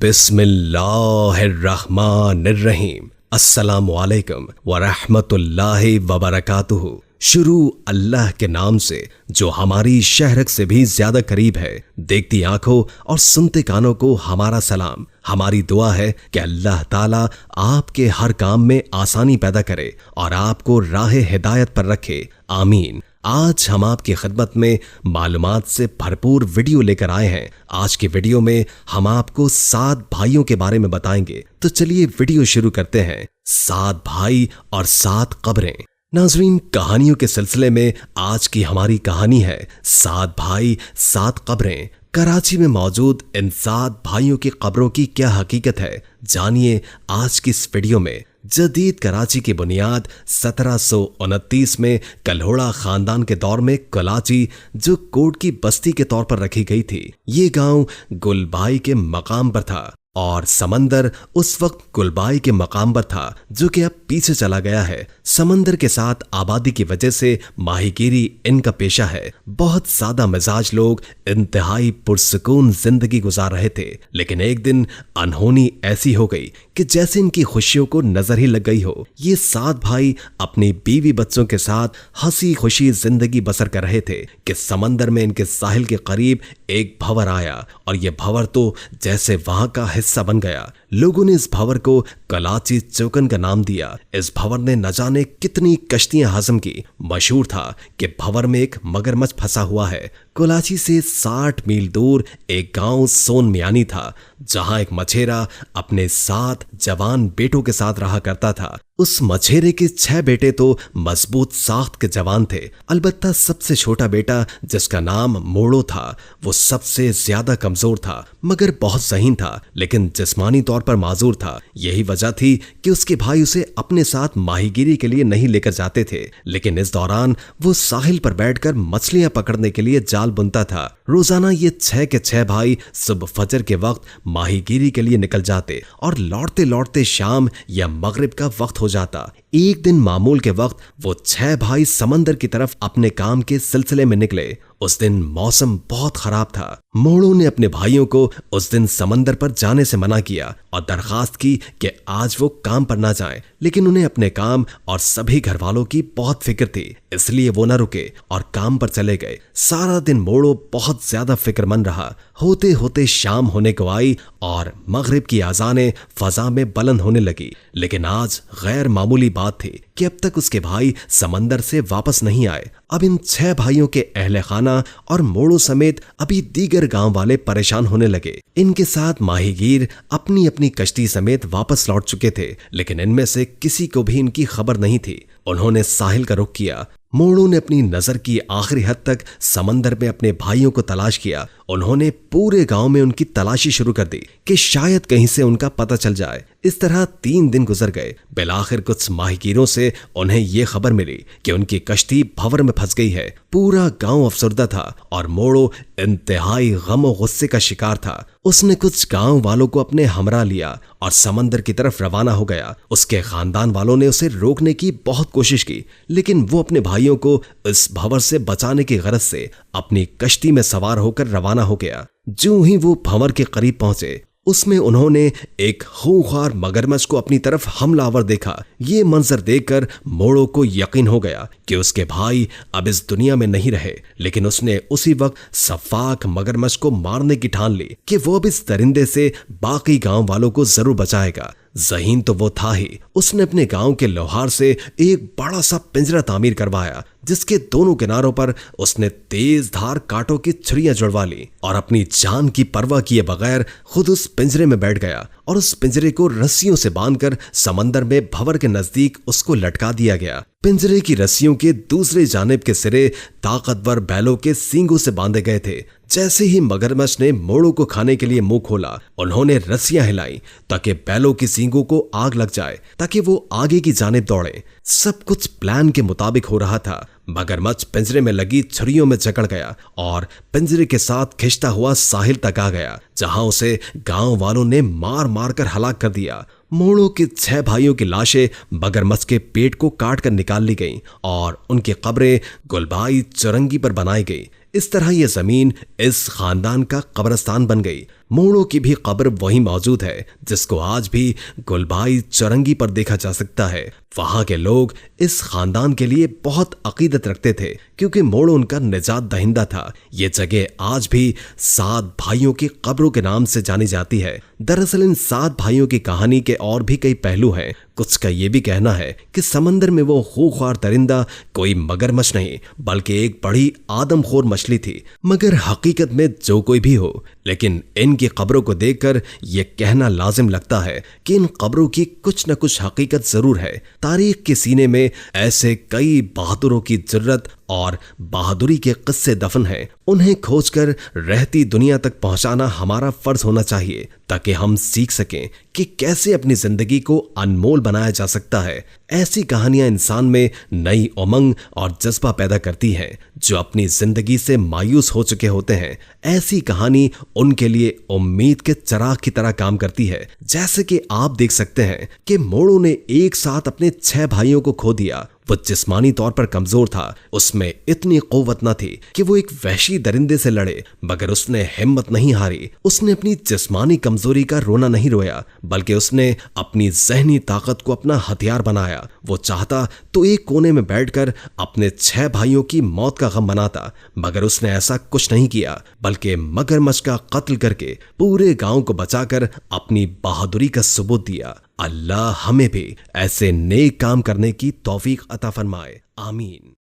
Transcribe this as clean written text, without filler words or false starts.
बिस्मिल्लाहिर्रहमानिर्रहीम। अस्सलामुअलैकुम वरहमतुल्लाहि वबरकातुहू। शुरू अल्लाह के नाम से जो हमारी शहरक से भी ज्यादा करीब है। देखती आंखों और सुनते कानों को हमारा सलाम। हमारी दुआ है कि अल्लाह ताला आपके हर काम में आसानी पैदा करे और आपको राह हिदायत पर रखे, आमीन। आज हम आपकी खिदमत में मालूमात से भरपूर वीडियो लेकर आए हैं। आज की वीडियो में हम आपको 7 भाइयों के बारे में बताएंगे। तो चलिए वीडियो शुरू करते हैं। 7 भाई और 7 कब्रें। नाज़रीन, कहानियों के सिलसिले में आज की हमारी कहानी है 7 भाई 7 कब्रें। कराची में मौजूद इन 7 भाइयों की कब्रों की क्या हकीकत है, जानिए आज की इस वीडियो में। जदीद कराची की बुनियाद 1729 में कल्होड़ा खानदान के दौर में कराची जो कोट की बस्ती के तौर पर रखी गई थी। ये गांव गुलबाई के मकाम पर था और समंदर उस वक्त गुलबाई के मकाम पर था, जो कि अब पीछे चला गया है। समंदर के साथ आबादी की वजह से माहीगीरी इनका पेशा है। बहुत सादा मिजाज लोग इंतहाई पुरसुकून जिंदगी गुजार रहे थे, लेकिन एक दिन अनहोनी ऐसी हो गई कि जैसे इनकी खुशियों को नजर ही लग गई हो। ये 7 भाई अपनी बीवी बच्चों के साथ हंसी खुशी जिंदगी बसर कर रहे थे कि समंदर में इनके साहिल के करीब एक भंवर आया और ये भंवर तो जैसे वहां का हिस्सा बन गया। लोगों ने इस भंवर को कराची चौकन का नाम दिया। इस भंवर ने न जाने कितनी कश्तियां हजम की। मशहूर था कि भंवर में एक मगरमच्छ फंसा हुआ है। कराची से 60 मील दूर एक गांव सोन मियानी था, जहां एक मछेरा अपने 7 जवान बेटों के साथ रहा करता था। उस मछेरे के 6 बेटे तो मजबूत साख्त के जवान थे। अलबत्ता सबसे छोटा बेटा, जिसका नाम मोड़ो था, वो सबसे ज्यादा कमजोर था, मगर बहुत ज़हीन था, लेकिन जिस्मानी तौर पर माजूर था। यही वजह थी कि उसके भाई उसे अपने साथ माहीगीरी के लिए नहीं लेकर जाते थे, लेकिन इस दौरान वो साहिल पर बैठकर मछलियां पकड़ने के लिए जाल बुनता था। रोजाना ये 6 के 6 भाई सुबह फजर के वक्त माहीगीरी के लिए निकल जाते और लौटते लौटते शाम या मगरिब का वक्त हो जाता। एक दिन मामूल के वक्त वो 6 भाई समंदर की तरफ अपने काम के सिलसिले में निकले। उस दिन मौसम बहुत खराब था। मोड़ो ने अपने भाइयों को उस दिन समंदर पर जाने से मना किया और दरखास्त की कि आज वो काम पर ना जाएं, लेकिन उन्हें अपने काम और सभी घर वालों की बहुत फिक्र थी, इसलिए वो न रुके और काम पर चले गए। सारा दिन मोड़ो बहुत ज्यादा फिक्रमंद रहा। होते होते शाम होने को आई और मगरिब की आजानें फजा में बुलंद होने लगी, लेकिन आज गैर मामूली बात थी कि अब तक उसके भाई समंदर से वापस नहीं आए। अब इन 6 भाइयों के अहले खाना और मोड़ो समेत अभी दीगर गांव वाले परेशान होने लगे। इनके साथ माहीगीर अपनी अपनी कश्ती समेत वापस लौट चुके थे, लेकिन इनमें से किसी को भी इनकी खबर नहीं थी। उन्होंने साहिल का रुख किया। मोड़ो ने अपनी नजर की आखिरी हद तक समंदर में अपने भाइयों को तलाश किया। उन्होंने पूरे गांव में उनकी तलाशी शुरू कर दी कि शायद कहीं से उनका पता चल जाए। इस तरह 3 दिन गुजर गए। बिलाखिर कुछ माहीगीरों से उन्हें यह खबर मिली कि उनकी कश्ती भंवर में फंस गई है। पूरा गांव अफसरदा था और मोड़ो इंतहाई गम और गुस्से का शिकार था। उसने कुछ गांव वालों को अपने हमरा लिया और समंदर की तरफ रवाना हो गया। उसके खानदान वालों ने उसे रोकने की बहुत कोशिश की, लेकिन वो अपने भाइयों को इस भंवर से बचाने की गरज से अपनी कश्ती में सवार होकर रवाना हो गया। जो ही वो भंवर के करीब पहुंचे, उसमें उन्होंने एक खूंखार मगरमच्छ को अपनी तरफ हमलावर देखा। ये मंजर देखकर मोड़ो को यकीन हो गया कि उसके भाई अब इस दुनिया में नहीं रहे, लेकिन उसने उसी वक्त सफाक मगरमच्छ को मारने की ठान ली कि वो अब इस दरिंदे से बाकी गांव वालों को जरूर बचाएगा। ज़हीन तो वो था ही। उसने अपने गांव के लोहार से एक बड़ा सा पिंजरा तामीर करवाया, जिसके दोनों किनारों पर उसने तेज धार कांटों की छुरियां जुड़वा ली और अपनी जान की परवाह किए बगैर खुद उस पिंजरे में बैठ गया और उस पिंजरे को रस्सियों से बांधकर समंदर में भंवर के नजदीक उसको लटका दिया गया। पिंजरे की रस्सियों के दूसरे जानिब के सिरे ताकतवर बैलों के सींगों से बांधे गए थे। जैसे ही मगरमच्छ ने मोड़ो को खाने के लिए मुंह खोला, उन्होंने रस्सियां हिलाई ताकि बैलों की सींगों को आग लग जाए, ताकि वो आगे की जानिब दौड़े। सब कुछ प्लान के मुताबिक हो रहा था। मगरमच्छ पिंजरे में लगी छुरियों में जकड़ गया और पिंजरे के साथ खिंचता हुआ साहिल तक आ गया, जहां उसे गांव वालों ने मार मार कर हलाक कर दिया। मोड़ो के 6 भाइयों की लाशें मगरमच्छ के पेट को काट कर निकाल ली गईं और उनकी कब्रें गुलबाई चुरंगी पर बनाई गई। इस तरह यह जमीन इस खानदान का कब्रिस्तान बन गई। मोड़ों की भी कब्र वहीं मौजूद है जिसको आज भी गुलबाई चौरंगी पर देखा जा सकता है। वहां के लोग इस खानदान के लिए बहुत अकीदत रखते थे क्योंकि मोड़ो उनका निजात दहिंदा था। ये जगह आज भी 7 भाइयों की कब्रों के नाम से जानी जाती है। दरअसल इन 7 भाइयों की कहानी के और भी कई पहलू हैं। कुछ का ये भी कहना है कि समंदर में वो खूंखार दरिंदा कोई मगरमच्छ नहीं बल्कि एक बड़ी आदमखोर मछली थी। मगर हकीकत में जो कोई भी हो, लेकिन इनकी कब्रों को देखकर यह कहना लाजिम लगता है कि इन कब्रों की कुछ न कुछ हकीकत जरूर है। तारीख के सीने में ऐसे कई बहादुरों की जुर्रत और बहादुरी के किस्से दफन हैं। उन्हें खोजकर रहती दुनिया तक पहुंचाना हमारा फर्ज होना चाहिए ताकि हम सीख सकें कि कैसे अपनी जिंदगी को अनमोल बनाया जा सकता है। ऐसी कहानियां इंसान में नई उमंग और जज्बा पैदा करती हैं। जो अपनी जिंदगी से मायूस हो चुके होते हैं, ऐसी कहानी उनके लिए उम्मीद के चिराग की तरह काम करती है। जैसे कि आप देख सकते हैं कि मोड़ो ने एक साथ अपने 6 भाइयों को खो दिया। वो जिस्मानी तौर पर कमजोर था, उसमें इतनी कुव्वत न थी कि वो एक वहशी दरिंदे से लड़े, मगर उसने हिम्मत नहीं हारी। उसने अपनी जिस्मानी कमजोरी का रोना नहीं रोया, बल्कि उसने अपनी जहनी ताकत को अपना हथियार बनाया। वो चाहता तो एक कोने में बैठकर अपने 6 भाइयों की मौत का गम मनाता, मगर उसने ऐसा कुछ नहीं किया, बल्कि मगरमच्छ का कत्ल करके पूरे गांव को बचाकर अपनी बहादुरी का सबूत दिया। अल्लाह हमें भी ऐसे नेक काम करने की तौफीक अता फरमाए। आमीन।